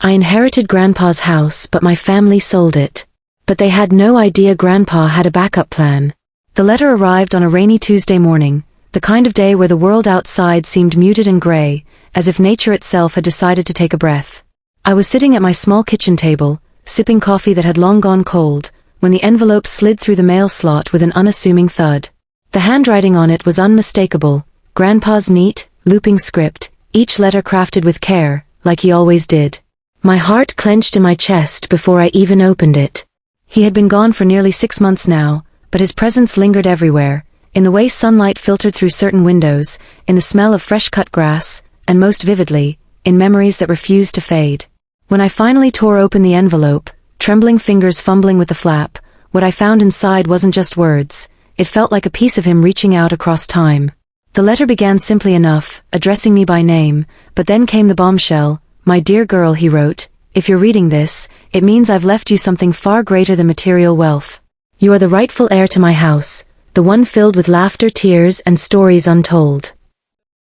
I inherited Grandpa's house, but my family sold it. But they had no idea Grandpa had a backup plan. The letter arrived on a rainy Tuesday morning, the kind of day where the world outside seemed muted and gray, as if nature itself had decided to take a breath. I was sitting at my small kitchen table, sipping coffee that had long gone cold, when the envelope slid through the mail slot with an unassuming thud. The handwriting on it was unmistakable, Grandpa's neat, looping script, each letter crafted with care, like he always did. My heart clenched in my chest before I even opened it. He had been gone for nearly 6 months now, but his presence lingered everywhere, in the way sunlight filtered through certain windows, in the smell of fresh-cut grass, and most vividly, in memories that refused to fade. When I finally tore open the envelope, trembling fingers fumbling with the flap, what I found inside wasn't just words, it felt like a piece of him reaching out across time. The letter began simply enough, addressing me by name, but then came the bombshell. "My dear girl," he wrote, "if you're reading this, it means I've left you something far greater than material wealth. You are the rightful heir to my house, the one filled with laughter, tears, and stories untold."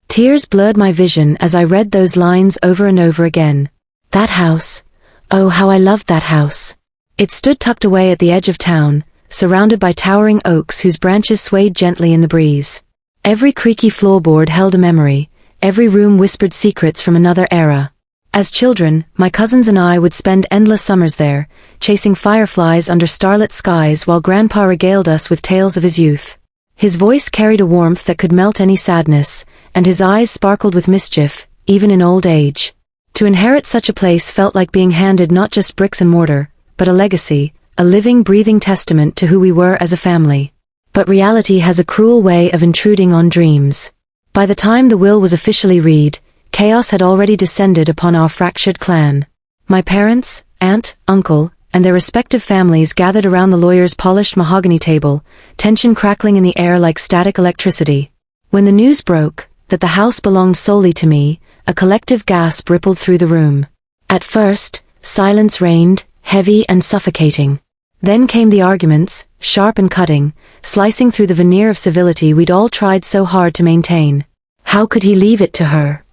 Tears blurred my vision as I read those lines over and over again. That house. Oh, how I loved that house. It stood tucked away at the edge of town, surrounded by towering oaks whose branches swayed gently in the breeze. Every creaky floorboard held a memory, every room whispered secrets from another era. As children, my cousins and I would spend endless summers there, chasing fireflies under starlit skies while Grandpa regaled us with tales of his youth. His voice carried a warmth that could melt any sadness, and his eyes sparkled with mischief, even in old age. To inherit such a place felt like being handed not just bricks and mortar, but a legacy, a living, breathing testament to who we were as a family. But reality has a cruel way of intruding on dreams. By the time the will was officially read, chaos had already descended upon our fractured clan. My parents, aunt, uncle, and their respective families gathered around the lawyer's polished mahogany table, tension crackling in the air like static electricity. When the news broke, that the house belonged solely to me, a collective gasp rippled through the room. At first, silence reigned, heavy and suffocating. Then came the arguments, sharp and cutting, slicing through the veneer of civility we'd all tried so hard to maintain. How could he leave it to her?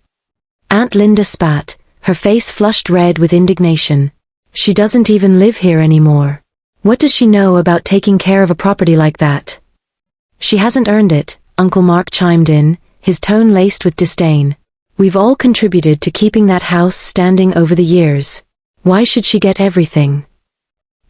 Aunt Linda spat, her face flushed red with indignation. "She doesn't even live here anymore. What does she know about taking care of a property like that?" "She hasn't earned it," Uncle Mark chimed in, his tone laced with disdain. "We've all contributed to keeping that house standing over the years. Why should she get everything?"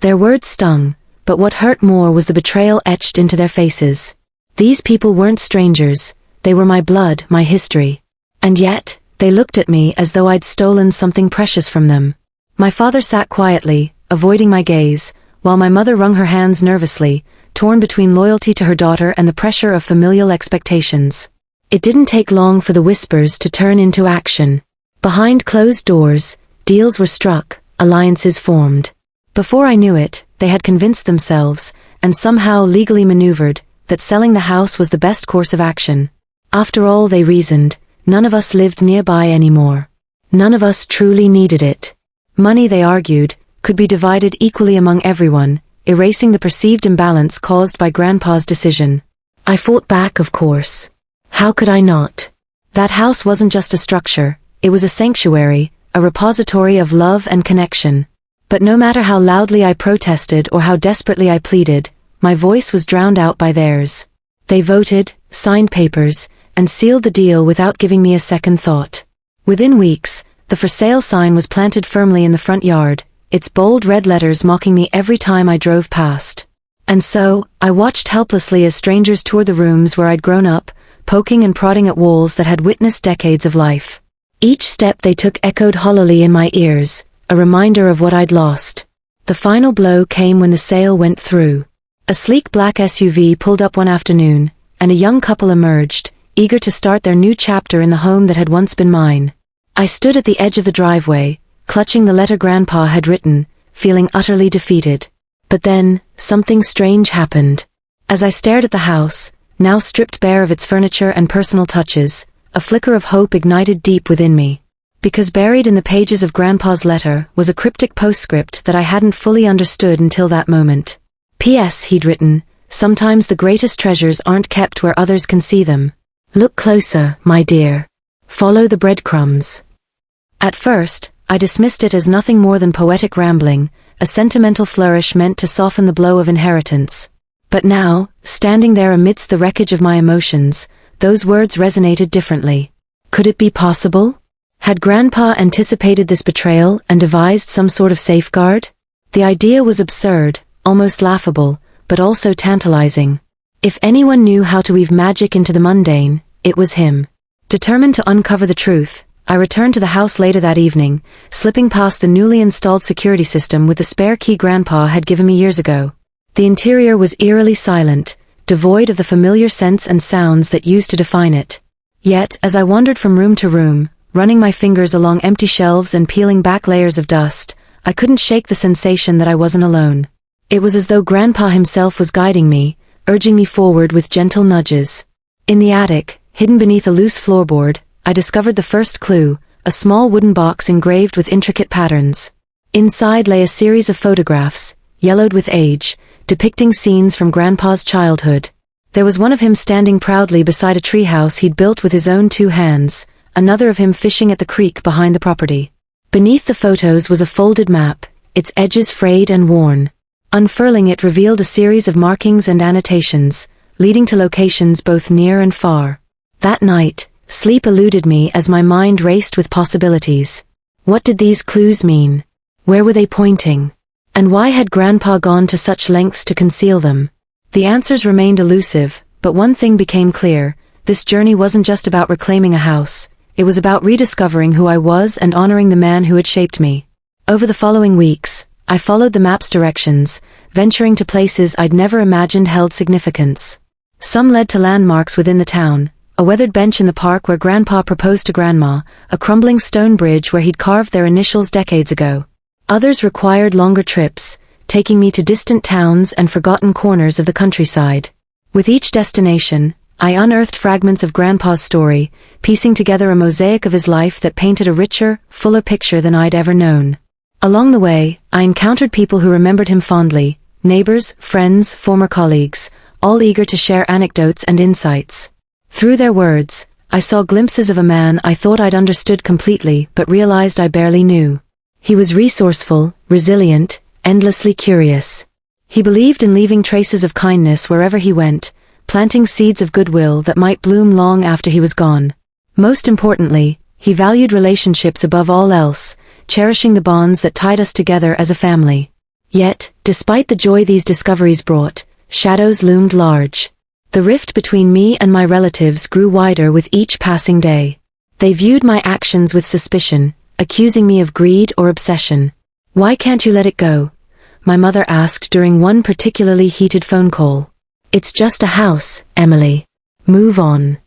Their words stung, but what hurt more was the betrayal etched into their faces. These people weren't strangers, they were my blood, my history. And yet, they looked at me as though I'd stolen something precious from them. My father sat quietly, avoiding my gaze, while my mother wrung her hands nervously, torn between loyalty to her daughter and the pressure of familial expectations. It didn't take long for the whispers to turn into action. Behind closed doors, deals were struck, alliances formed. Before I knew it, they had convinced themselves, and somehow legally maneuvered, that selling the house was the best course of action. After all, they reasoned, none of us lived nearby anymore. None of us truly needed it. Money, they argued, could be divided equally among everyone, erasing the perceived imbalance caused by Grandpa's decision. I fought back, of course. How could I not? That house wasn't just a structure, it was a sanctuary, a repository of love and connection. But no matter how loudly I protested or how desperately I pleaded, my voice was drowned out by theirs. They voted, signed papers, and sealed the deal without giving me a second thought. Within weeks, the for sale sign was planted firmly in the front yard, its bold red letters mocking me every time I drove past. And so, I watched helplessly as strangers toured the rooms where I'd grown up, poking and prodding at walls that had witnessed decades of life. Each step they took echoed hollowly in my ears, a reminder of what I'd lost. The final blow came when the sale went through. A sleek black SUV pulled up one afternoon, and a young couple emerged, eager to start their new chapter in the home that had once been mine. I stood at the edge of the driveway, clutching the letter Grandpa had written, feeling utterly defeated. But then, something strange happened. As I stared at the house, now stripped bare of its furniture and personal touches, a flicker of hope ignited deep within me. Because buried in the pages of Grandpa's letter was a cryptic postscript that I hadn't fully understood until that moment. P.S. he'd written, "Sometimes the greatest treasures aren't kept where others can see them. Look closer, my dear. Follow the breadcrumbs." At first, I dismissed it as nothing more than poetic rambling, a sentimental flourish meant to soften the blow of inheritance. But now, standing there amidst the wreckage of my emotions, those words resonated differently. Could it be possible? Had Grandpa anticipated this betrayal and devised some sort of safeguard? The idea was absurd, almost laughable, but also tantalizing. If anyone knew how to weave magic into the mundane, it was him. Determined to uncover the truth, I returned to the house later that evening, slipping past the newly installed security system with the spare key Grandpa had given me years ago. The interior was eerily silent, devoid of the familiar scents and sounds that used to define it. Yet, as I wandered from room to room, running my fingers along empty shelves and peeling back layers of dust, I couldn't shake the sensation that I wasn't alone. It was as though Grandpa himself was guiding me, urging me forward with gentle nudges. In the attic, hidden beneath a loose floorboard, I discovered the first clue, a small wooden box engraved with intricate patterns. Inside lay a series of photographs, yellowed with age, depicting scenes from Grandpa's childhood. There was one of him standing proudly beside a treehouse he'd built with his own 2 hands, another of him fishing at the creek behind the property. Beneath the photos was a folded map, its edges frayed and worn. Unfurling it revealed a series of markings and annotations, leading to locations both near and far. That night, sleep eluded me as my mind raced with possibilities. What did these clues mean? Where were they pointing? And why had Grandpa gone to such lengths to conceal them? The answers remained elusive, but one thing became clear: this journey wasn't just about reclaiming a house, it was about rediscovering who I was and honoring the man who had shaped me. Over the following weeks, I followed the map's directions, venturing to places I'd never imagined held significance. Some led to landmarks within the town, a weathered bench in the park where Grandpa proposed to Grandma, a crumbling stone bridge where he'd carved their initials decades ago. Others required longer trips, taking me to distant towns and forgotten corners of the countryside. With each destination, I unearthed fragments of Grandpa's story, piecing together a mosaic of his life that painted a richer, fuller picture than I'd ever known. Along the way, I encountered people who remembered him fondly, neighbors, friends, former colleagues, all eager to share anecdotes and insights. Through their words, I saw glimpses of a man I thought I'd understood completely but realized I barely knew. He was resourceful, resilient, endlessly curious. He believed in leaving traces of kindness wherever he went, planting seeds of goodwill that might bloom long after he was gone. Most importantly, he valued relationships above all else, cherishing the bonds that tied us together as a family. Yet, despite the joy these discoveries brought, shadows loomed large. The rift between me and my relatives grew wider with each passing day. They viewed my actions with suspicion, accusing me of greed or obsession. "Why can't you let it go?" my mother asked during one particularly heated phone call. "It's just a house, Emily. Move on."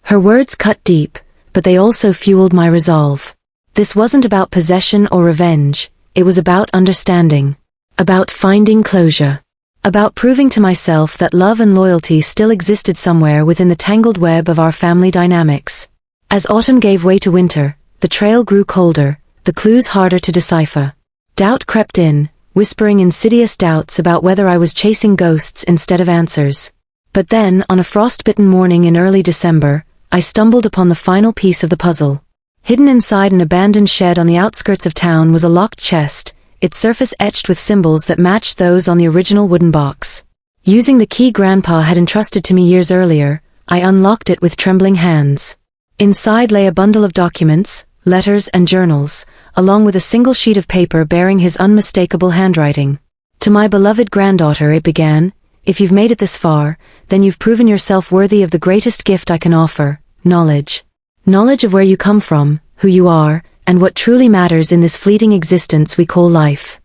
Her words cut deep, but they also fueled my resolve. This wasn't about possession or revenge, it was about understanding. About finding closure. About proving to myself that love and loyalty still existed somewhere within the tangled web of our family dynamics. As autumn gave way to winter, the trail grew colder, the clues harder to decipher. Doubt crept in, whispering insidious doubts about whether I was chasing ghosts instead of answers. But then, on a frost-bitten morning in early December, I stumbled upon the final piece of the puzzle. Hidden inside an abandoned shed on the outskirts of town was a locked chest, its surface etched with symbols that matched those on the original wooden box. Using the key Grandpa had entrusted to me years earlier, I unlocked it with trembling hands. Inside lay a bundle of documents, letters and journals, along with a single sheet of paper bearing his unmistakable handwriting. "To my beloved granddaughter," it began, "if you've made it this far, then you've proven yourself worthy of the greatest gift I can offer, knowledge. Knowledge of where you come from, who you are, and what truly matters in this fleeting existence we call life."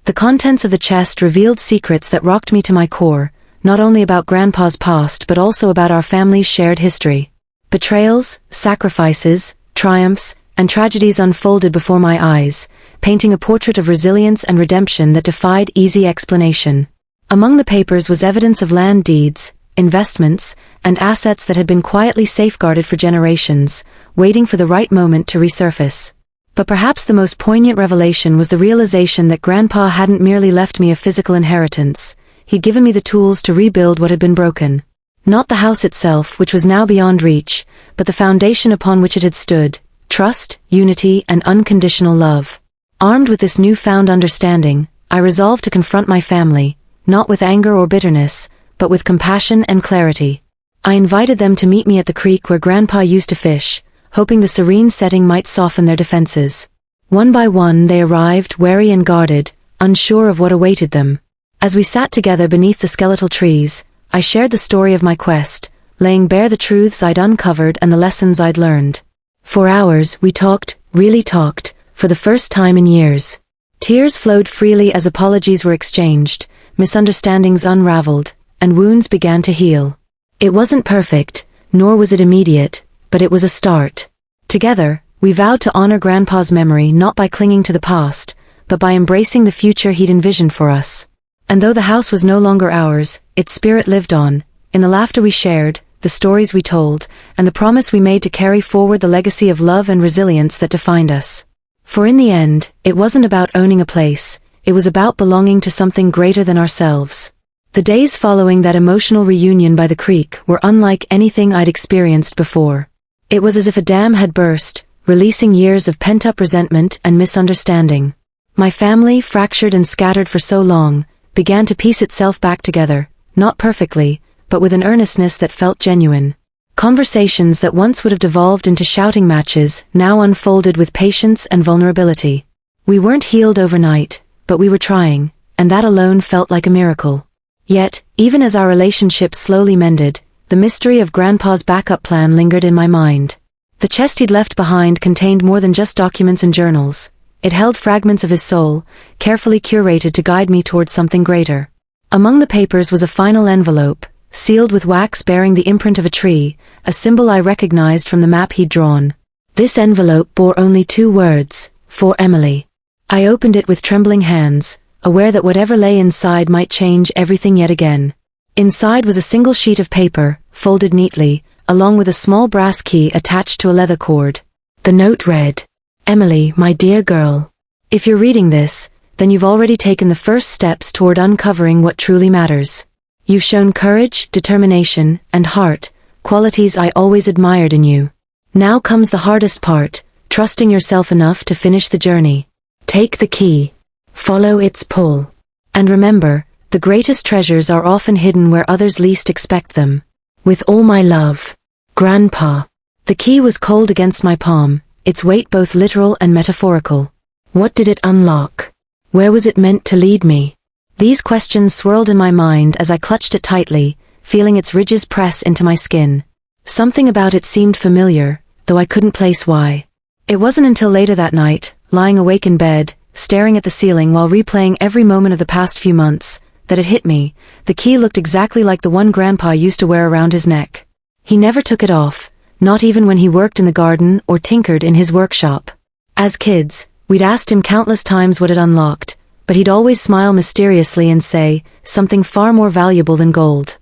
The contents of the chest revealed secrets that rocked me to my core, not only about Grandpa's past but also about our family's shared history. Betrayals, sacrifices, triumphs, and tragedies unfolded before my eyes, painting a portrait of resilience and redemption that defied easy explanation. Among the papers was evidence of land deeds, investments, and assets that had been quietly safeguarded for generations, waiting for the right moment to resurface. But perhaps the most poignant revelation was the realization that Grandpa hadn't merely left me a physical inheritance, he'd given me the tools to rebuild what had been broken. Not the house itself, which was now beyond reach, but the foundation upon which it had stood, trust, unity, and unconditional love. Armed with this newfound understanding, I resolved to confront my family, not with anger or bitterness, but with compassion and clarity. I invited them to meet me at the creek where Grandpa used to fish, hoping the serene setting might soften their defenses. One by one they arrived, wary and guarded, unsure of what awaited them. As we sat together beneath the skeletal trees, I shared the story of my quest, laying bare the truths I'd uncovered and the lessons I'd learned. For hours we talked, really talked, for the first time in years. Tears flowed freely as apologies were exchanged, misunderstandings unraveled, and wounds began to heal. It wasn't perfect, nor was it immediate, but it was a start. Together, we vowed to honor Grandpa's memory not by clinging to the past, but by embracing the future he'd envisioned for us. And though the house was no longer ours, its spirit lived on, in the laughter we shared, the stories we told, and the promise we made to carry forward the legacy of love and resilience that defined us. For in the end, it wasn't about owning a place, it was about belonging to something greater than ourselves. The days following that emotional reunion by the creek were unlike anything I'd experienced before. It was as if a dam had burst, releasing years of pent-up resentment and misunderstanding. My family, fractured and scattered for so long, began to piece itself back together, not perfectly, but with an earnestness that felt genuine. Conversations that once would have devolved into shouting matches now unfolded with patience and vulnerability. We weren't healed overnight, but we were trying, and that alone felt like a miracle. Yet, even as our relationship slowly mended, the mystery of Grandpa's backup plan lingered in my mind. The chest he'd left behind contained more than just documents and journals. It held fragments of his soul, carefully curated to guide me towards something greater. Among the papers was a final envelope, sealed with wax bearing the imprint of a tree, a symbol I recognized from the map he'd drawn. This envelope bore only 2 words, "For Emily." I opened it with trembling hands, aware that whatever lay inside might change everything yet again. Inside was a single sheet of paper, folded neatly, along with a small brass key attached to a leather cord. The note read, "Emily, my dear girl. If you're reading this, then you've already taken the first steps toward uncovering what truly matters. You've shown courage, determination, and heart, qualities I always admired in you. Now comes the hardest part, trusting yourself enough to finish the journey. Take the key. Follow its pull. And remember, the greatest treasures are often hidden where others least expect them. With all my love, Grandpa." The key was cold against my palm, its weight both literal and metaphorical. What did it unlock? Where was it meant to lead me? These questions swirled in my mind as I clutched it tightly, feeling its ridges press into my skin. Something about it seemed familiar, though I couldn't place why. It wasn't until later that night, lying awake in bed, staring at the ceiling while replaying every moment of the past few months, that it hit me. The key looked exactly like the one Grandpa used to wear around his neck. He never took it off, not even when he worked in the garden or tinkered in his workshop. As kids, we'd asked him countless times what it unlocked, but he'd always smile mysteriously and say, something far more valuable than gold.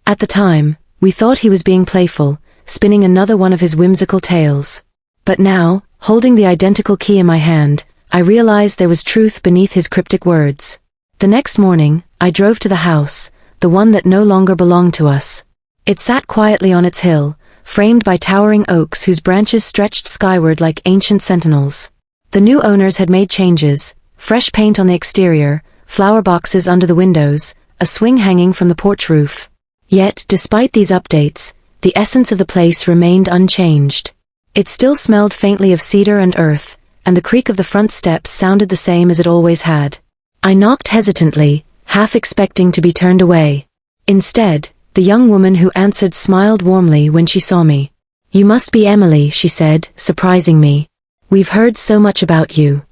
At the time, we thought he was being playful, spinning another one of his whimsical tales. But now, holding the identical key in my hand, I realized there was truth beneath his cryptic words. The next morning, I drove to the house, the one that no longer belonged to us. It sat quietly on its hill, framed by towering oaks whose branches stretched skyward like ancient sentinels. The new owners had made changes, fresh paint on the exterior, flower boxes under the windows, a swing hanging from the porch roof. Yet, despite these updates, the essence of the place remained unchanged. It still smelled faintly of cedar and earth, and the creak of the front steps sounded the same as it always had. I knocked hesitantly, half expecting to be turned away. Instead, the young woman who answered smiled warmly when she saw me. "You must be Emily," she said, surprising me. "We've heard so much about you."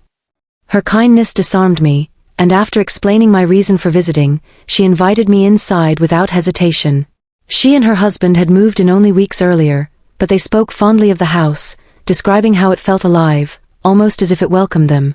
Her kindness disarmed me, and after explaining my reason for visiting, she invited me inside without hesitation. She and her husband had moved in only weeks earlier, but they spoke fondly of the house, describing how it felt alive, almost as if it welcomed them.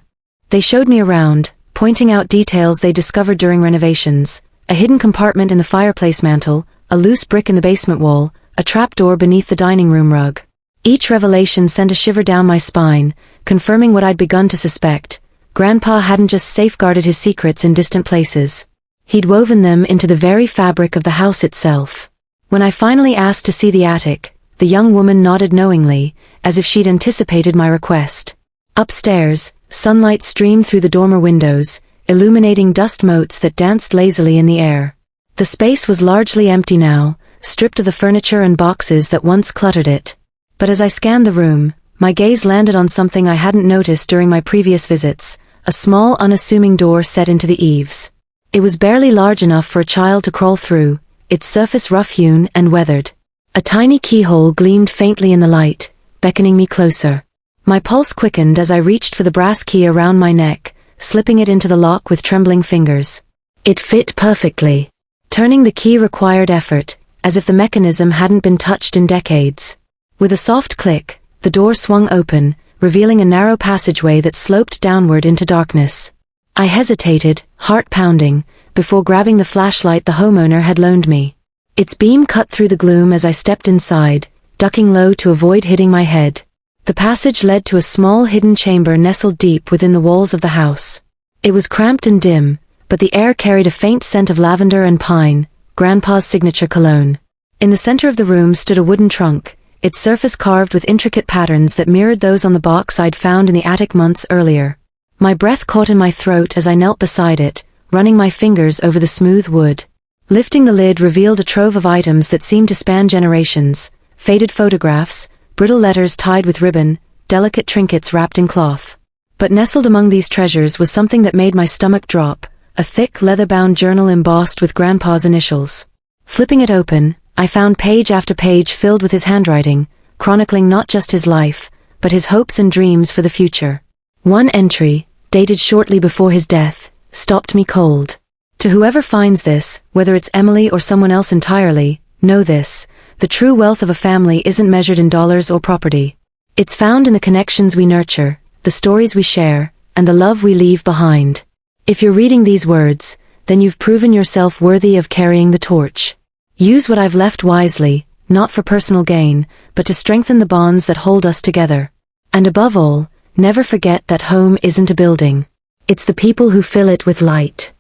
They showed me around, pointing out details they discovered during renovations, a hidden compartment in the fireplace mantel, a loose brick in the basement wall, a trapdoor beneath the dining room rug. Each revelation sent a shiver down my spine, confirming what I'd begun to suspect. Grandpa hadn't just safeguarded his secrets in distant places. He'd woven them into the very fabric of the house itself. When I finally asked to see the attic, The young woman nodded knowingly, as if she'd anticipated my request. Upstairs, sunlight streamed through the dormer windows, illuminating dust motes that danced lazily in the air. The space was largely empty now, stripped of the furniture and boxes that once cluttered it. But as I scanned the room, my gaze landed on something I hadn't noticed during my previous visits, a small unassuming door set into the eaves. It was barely large enough for a child to crawl through, its surface rough-hewn and weathered. A tiny keyhole gleamed faintly in the light, beckoning me closer. My pulse quickened as I reached for the brass key around my neck, slipping it into the lock with trembling fingers. It fit perfectly. Turning the key required effort, as if the mechanism hadn't been touched in decades. With a soft click, the door swung open, revealing a narrow passageway that sloped downward into darkness. I hesitated, heart pounding, before grabbing the flashlight the homeowner had loaned me. Its beam cut through the gloom as I stepped inside, ducking low to avoid hitting my head. The passage led to a small hidden chamber nestled deep within the walls of the house. It was cramped and dim, but the air carried a faint scent of lavender and pine, Grandpa's signature cologne. In the center of the room stood a wooden trunk, its surface carved with intricate patterns that mirrored those on the box I'd found in the attic months earlier. My breath caught in my throat as I knelt beside it, running my fingers over the smooth wood. Lifting the lid revealed a trove of items that seemed to span generations, faded photographs, brittle letters tied with ribbon, delicate trinkets wrapped in cloth. But nestled among these treasures was something that made my stomach drop, a thick leather-bound journal embossed with Grandpa's initials. Flipping it open, I found page after page filled with his handwriting, chronicling not just his life, but his hopes and dreams for the future. One entry, dated shortly before his death, stopped me cold. To whoever finds this, whether it's Emily or someone else entirely, know this: the true wealth of a family isn't measured in dollars or property. It's found in the connections we nurture, the stories we share, and the love we leave behind. If you're reading these words, then you've proven yourself worthy of carrying the torch. Use what I've left wisely, not for personal gain, but to strengthen the bonds that hold us together. And above all, never forget that home isn't a building. It's the people who fill it with light.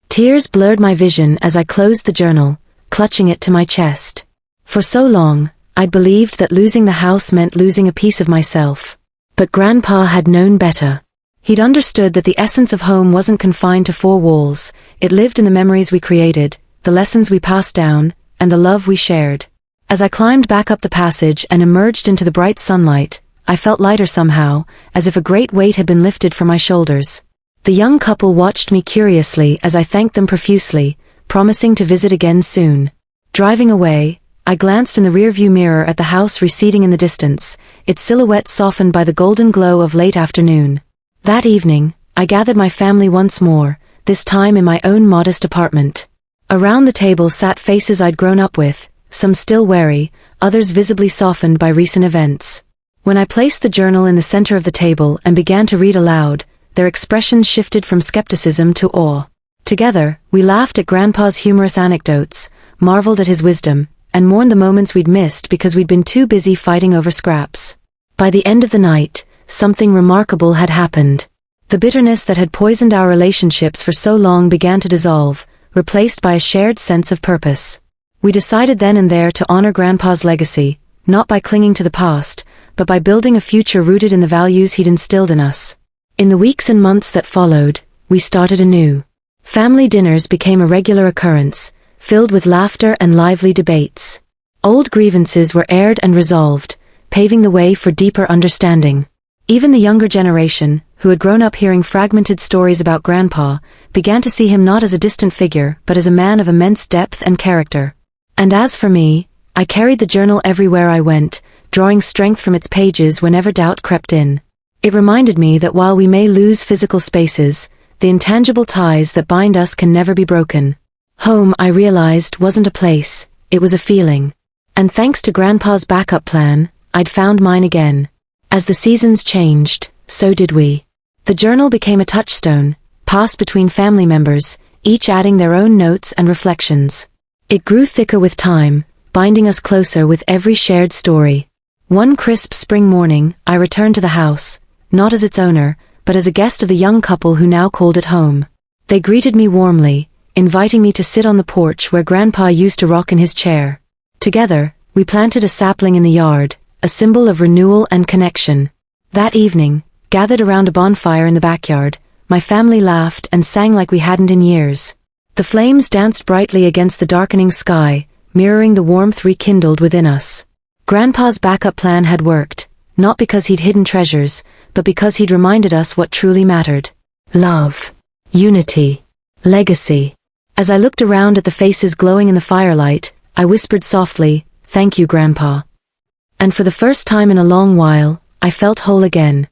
Tears blurred my vision as I closed the journal, clutching it to my chest. For so long, I'd believed that losing the house meant losing a piece of myself. But Grandpa had known better. He'd understood that the essence of home wasn't confined to four walls. It lived in the memories we created, the lessons we passed down, and the love we shared. As I climbed back up the passage and emerged into the bright sunlight, I felt lighter somehow, as if a great weight had been lifted from my shoulders. The young couple watched me curiously as I thanked them profusely, promising to visit again soon. Driving away, I glanced in the rearview mirror at the house receding in the distance, its silhouette softened by the golden glow of late afternoon. That evening, I gathered my family once more, this time in my own modest apartment. Around the table sat faces I'd grown up with, some still wary, others visibly softened by recent events. When I placed the journal in the center of the table and began to read aloud, their expressions shifted from skepticism to awe. Together, we laughed at Grandpa's humorous anecdotes, marveled at his wisdom, and mourned the moments we'd missed because we'd been too busy fighting over scraps. By the end of the night, something remarkable had happened. The bitterness that had poisoned our relationships for so long began to dissolve, replaced by a shared sense of purpose. We decided then and there to honor Grandpa's legacy, not by clinging to the past, but by building a future rooted in the values he'd instilled in us. In the weeks and months that followed, we started anew. Family dinners became a regular occurrence, filled with laughter and lively debates. Old grievances were aired and resolved, paving the way for deeper understanding. Even the younger generation, who had grown up hearing fragmented stories about Grandpa, began to see him not as a distant figure but as a man of immense depth and character. And as for me, I carried the journal everywhere I went, drawing strength from its pages whenever doubt crept in. It reminded me that while we may lose physical spaces, the intangible ties that bind us can never be broken. Home, I realized, wasn't a place, it was a feeling. And thanks to Grandpa's backup plan, I'd found mine again. As the seasons changed, so did we. The journal became a touchstone, passed between family members, each adding their own notes and reflections. It grew thicker with time, binding us closer with every shared story. One crisp spring morning, I returned to the house, not as its owner, but as a guest of the young couple who now called it home. They greeted me warmly, inviting me to sit on the porch where Grandpa used to rock in his chair. Together, We planted a sapling in the yard, a symbol of renewal and connection. That evening, gathered around a bonfire in the backyard, my family laughed and sang like we hadn't in years. The flames danced brightly against the darkening sky, mirroring the warmth rekindled within us. Grandpa's backup plan had worked, not because he'd hidden treasures, but because he'd reminded us what truly mattered. Love. Unity. Legacy. As I looked around at the faces glowing in the firelight, I whispered softly, "Thank you, Grandpa." And for the first time in a long while, I felt whole again.